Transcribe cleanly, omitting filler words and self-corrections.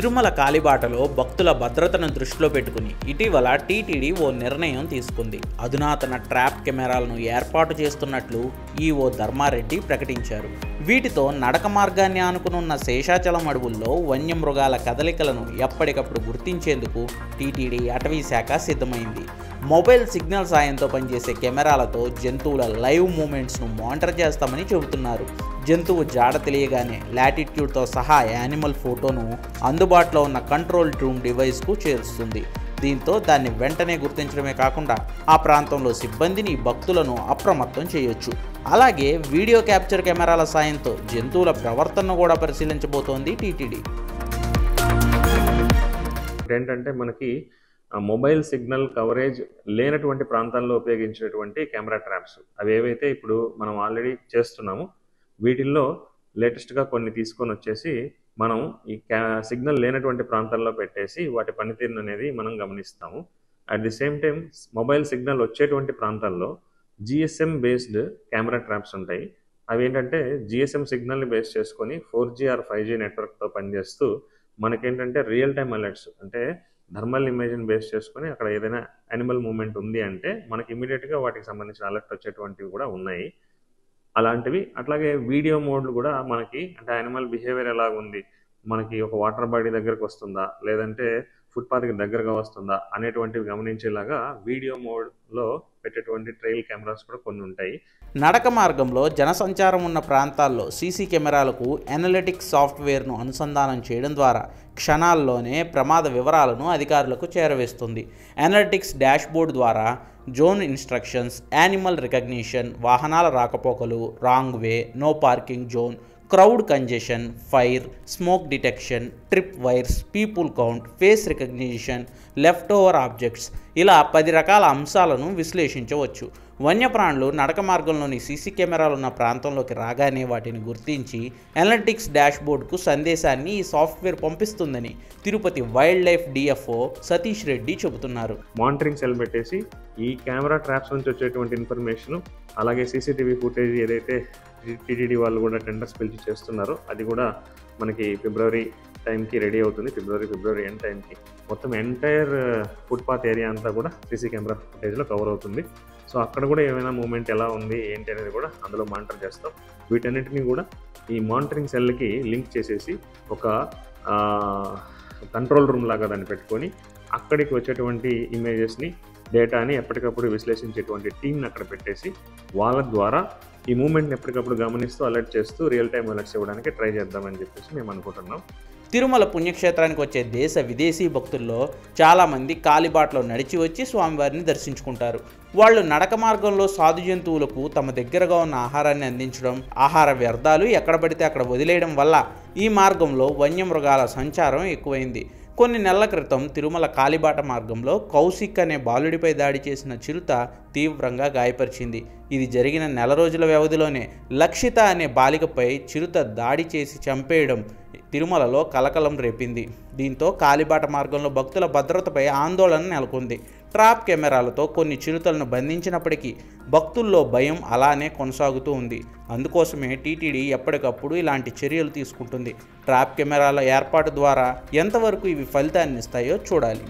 తిరుమల కాలిబాటలో భక్తుల భద్రతను దృష్టిలో పెట్టుకుని ఇటీవల టీటీడీ ఓ నిర్ణయం తీసుకుంది. అధునాతన ట్రాప్ కెమెరాలను ఏర్పాటు చేస్తున్నట్లు ఈవో ధర్మారెడ్డి ప్రకటించారు. వీటితో నడక మార్గాన్ని ఆనుకునున్న శేషాచలం అడవుల్లో వన్యమృగాల కదలికలను ఎప్పటికప్పుడు గుర్తించేందుకు టీటీడీ అటవీ శాఖ సిద్ధమైంది. మొబైల్ సిగ్నల్ సాయంతో పనిచేసే కెమెరాలతో జంతువుల లైవ్ మూమెంట్స్ను మానిటర్ చేస్తామని చెబుతున్నారు. జంతువు జాడ తెలియగానే లాటిట్యూడ్తో సహా యానిమల్ ఫోటోను అందుబాటులో ఉన్న కంట్రోల్ రూమ్ డివైస్కు చేరుస్తుంది. దీంతో దాన్ని వెంటనే గుర్తించడమే కాకుండా ఆ ప్రాంతంలో సిబ్బందిని, భక్తులను అప్రమత్తం చేయొచ్చు. అలాగే వీడియో క్యాప్చర్ కెమెరాల సాయంతో జంతువుల ప్రవర్తనను కూడా పరిశీలించబోతోంది టీటీడీ. ఏంటంటే మనకి మొబైల్ సిగ్నల్ కవరేజ్ లేనటువంటి ప్రాంతాల్లో ఉపయోగించేటువంటి కెమెరా ట్రాప్స్ అవి ఏవైతే ఇప్పుడు మనం ఆల్రెడీ చేస్తున్నామో వీటిల్లో లేటెస్ట్గా కొన్ని తీసుకొని వచ్చేసి మనం ఈ సిగ్నల్ లేనటువంటి ప్రాంతాల్లో పెట్టేసి వాటి పనితీరును అనేది మనం గమనిస్తాము. At the same time mobile signal వచ్చేటువంటి ప్రాంతాల్లో జిఎస్ఎం బేస్డ్ కెమెరా ట్రాప్స్ ఉంటాయి. అవి ఏంటంటే జిఎస్ఎం సిగ్నల్ని బేస్ చేసుకొని 4G ఆర్ 5G నెట్వర్క్తో పనిచేస్తూ మనకేంటంటే రియల్ టైమ్ అలర్ట్స్ అంటే థర్మల్ ఇమేజ్ని బేస్ చేసుకొని అక్కడ ఏదైనా యానిమల్ మూమెంట్ ఉంది అంటే మనకి ఇమీడియట్గా వాటికి సంబంధించిన అలర్ట్ వచ్చేటువంటివి కూడా ఉన్నాయి. అలాంటివి అట్లాగే వీడియో మోడ్లు కూడా మనకి అంటే యానిమల్ బిహేవియర్ ఎలా ఉంది, మనకి ఒక వాటర్ బాడీ దగ్గరకు వస్తుందా లేదంటే ఫుట్పాత్కి దగ్గరగా వస్తుందా అనేటువంటివి గమనించేలాగా వీడియో మోడ్లో పెట్టేటువంటి ట్రైల్ కెమెరాస్ కూడా కొన్ని ఉంటాయి. నడక మార్గంలో జనసంచారం ఉన్న ప్రాంతాల్లో సీసీ కెమెరాలకు అనలిటిక్స్ సాఫ్ట్వేర్ను అనుసంధానం చేయడం ద్వారా క్షణాల్లోనే ప్రమాద వివరాలను అధికారులకు చేరవేస్తుంది. అనలిటిక్స్ డాష్బోర్డ్ ద్వారా జోన్ ఇన్స్ట్రక్షన్స్, యానిమల్ రికగ్నిషన్, వాహనాల రాకపోకలు, wrong way, no parking zone, crowd congestion, fire, smoke detection, trip wires, people count, face recognition, left over objects ఇలా 10 రకాల అంశాలను విశ్లేషించవచ్చు. వన్యప్రాణులు నడక మార్గంలోని సీసీ కెమెరాలు ఉన్న ప్రాంతంలోకి రాగానే వాటిని గుర్తించి అనలిటిక్స్ డాష్బోర్డ్కు సందేశాన్ని ఈ సాఫ్ట్వేర్ పంపిస్తుందని Tirupati wild life DFO Satish Reddy చెబుతున్నారు. మానిటరింగ్ సెల్ పెట్టేసి ఈ కెమెరా ట్రాప్స్ నుంచి వచ్చేటువంటి ఇన్ఫర్మేషన్ అలాగే సీసీటీవీ ఫుటేజ్ ఏదైతే టీటీడీ వాళ్ళు కూడా టెండర్స్ పిలిచి చేస్తున్నారో అది కూడా మనకి ఫిబ్రవరి టైంకి రెడీ అవుతుంది. ఫిబ్రవరి ఎండ్ టైంకి మొత్తం ఎంటైర్ ఫుట్పాత్ ఏరియా అంతా కూడా సీసీ కెమెరా ఫుటేజ్లో కవర్ అవుతుంది. సో అక్కడ కూడా ఏమైనా మూమెంట్ ఎలా ఉంది ఏంటి అనేది కూడా అందులో మానిటర్ చేస్తాం. వీటన్నిటిని కూడా ఈ మానిటరింగ్ సెల్కి లింక్ చేసేసి ఒక కంట్రోల్ రూమ్ లాగా దాన్ని పెట్టుకొని అక్కడికి వచ్చేటువంటి ఇమేజెస్ని, డేటాని ఎప్పటికప్పుడు విశ్లేషించేటువంటి టీంని అక్కడ పెట్టేసి వాళ్ళ ద్వారా ఈ మూమెంట్ని ఎప్పటికప్పుడు గమనిస్తూ అలర్ట్ చేస్తూ రియల్ టైం అలర్ట్స్ ఇవ్వడానికి ట్రై చేద్దామని చెప్పేసి మేము అనుకుంటున్నాం. తిరుమల పుణ్యక్షేత్రానికి వచ్చే దేశ విదేశీ భక్తుల్లో చాలామంది కాలిబాటలో నడిచి వచ్చి స్వామివారిని దర్శించుకుంటారు. వాళ్ళు నడక మార్గంలో సాధు జంతువులకు తమ దగ్గరగా ఉన్న ఆహారాన్ని అందించడం, ఆహార వ్యర్థాలు ఎక్కడ పడితే అక్కడ వదిలేయడం వల్ల ఈ మార్గంలో వన్యమృగాల సంచారం ఎక్కువైంది. కొన్ని నెలల క్రితం తిరుమల కాలిబాట మార్గంలో కౌశిక్ అనే బాలుడిపై దాడి చేసిన చిరుత తీవ్రంగా గాయపరిచింది. ఇది జరిగిన నెల రోజుల వ్యవధిలోనే లక్షిత అనే బాలికపై చిరుత దాడి చేసి చంపేయడం తిరుమలలో కలకలం రేపింది. దీంతో కాలిబాట మార్గంలో భక్తుల భద్రతపై ఆందోళన నెలకొంది. ట్రాప్ కెమెరాలతో కొన్ని చిరుతలను బంధించినప్పటికీ భక్తుల్లో భయం అలానే కొనసాగుతూ ఉంది. అందుకోసమే టీటీడీ ఎప్పటికప్పుడు ఇలాంటి చర్యలు తీసుకుంటుంది. ట్రాప్ కెమెరాల ఏర్పాటు ద్వారా ఎంతవరకు ఇవి ఫలితాన్ని ఇస్తాయో చూడాలి.